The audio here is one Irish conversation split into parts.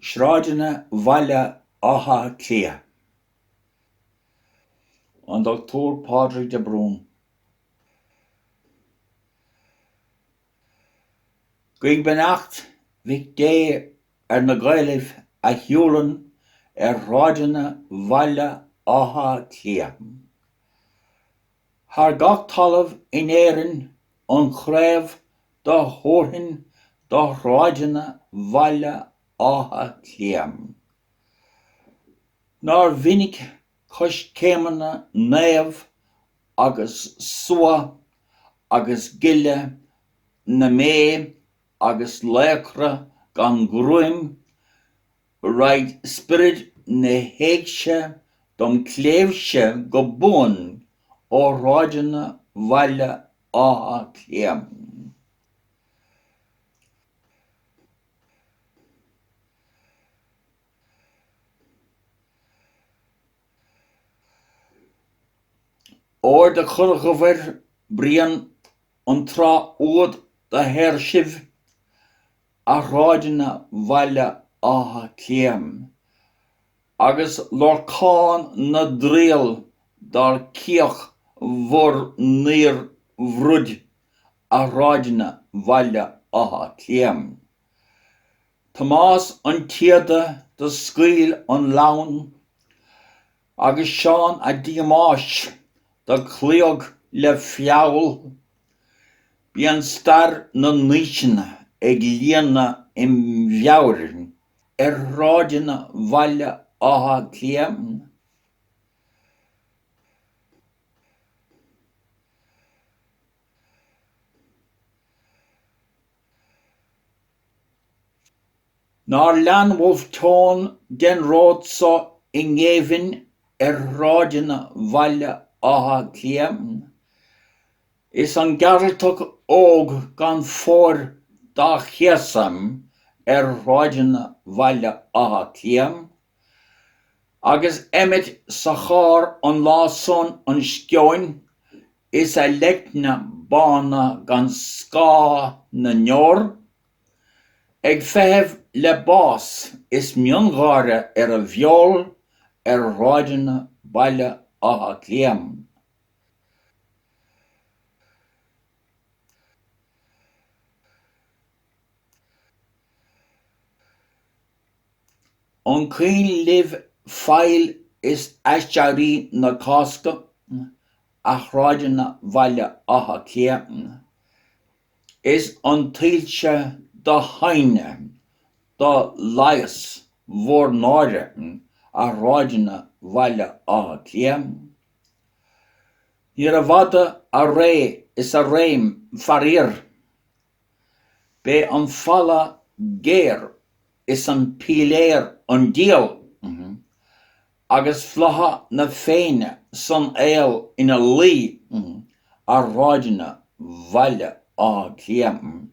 Sráideanna Bhaile Áth Cliath. An Dr. Pádraig de Brún. Ghaoibh beannacht bhí dé na Gaillimh a shiúlann Sráideanna Bhaile Áth Cliath. Thar gach talamh in éireann an chraobh do thórthain do Sráideanna Bhaile Áth Cliath. Nár mhinic cos céimeanna naamh agus sua agus gile na mé agus léachra gan gruim raid spirid na héigse dom cléimhse go bun ó Sráideanna Bhaile Áth Cliath. Óir de chuir go bhfuir brian an trá úd de thir sibh a Sráideanna Bhaile Áth Cliath, agus lorcáin na dríal dar cíoch mhór níor bhrúd a Sráideanna Bhaile Áth Cliath. Tomás an tíada de scaoil an lawn, agus seán a díomáis de clíog le fiabhal, bí an star na níosanna ag líana im bheabhar Sráideanna Bhaile Áth Cliath. Nár leanmhóibh teán den ródsa i ngéimhinn Sráideanna Bhaile Áth Cliath, is an gearaltach óg gan fór dá chiasam Sráideanna Bhaile Áth Cliath, agus emit sa chár an lásán an sceoin is a leicne bána gan scá na neor, ag feitheamh le bás is mionghara a bheol Sráideanna Bhaile Áth Cliath. An caoin libh fáil is aisteachtaí na cásca a Sráideanna Bhaile Áth Cliath, is an tailse do haine do laios mhór náire a Sráideanna Bhaile Áth Cliath. Níor a bhada a ré is a réim farír, bé an falla géir is an piléir an díal, agus flaithe na féine san éal ina lí a Sráideanna Bhaile Áth Cliath.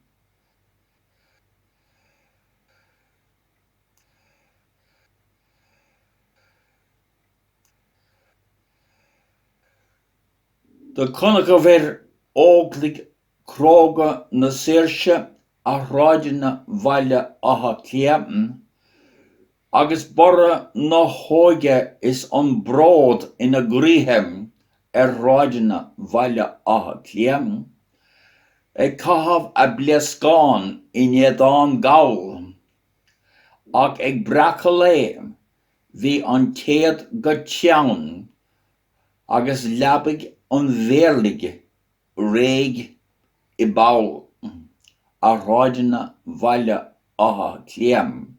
De chunach a bhfuir óglaigh cróga na saoirse a Sráideanna Bhaile Áth Cliath, agus borra na hóige is an bród ina gríthe Sráideanna Bhaile Áth Cliath, ag caithfeadh a bliascáin in éadán gaul, ach ag braca lé bhí an céad go teann, agus leabhaigh an bhéarlaigh réig I ball a Sráideanna Bhaile Áth Cliath.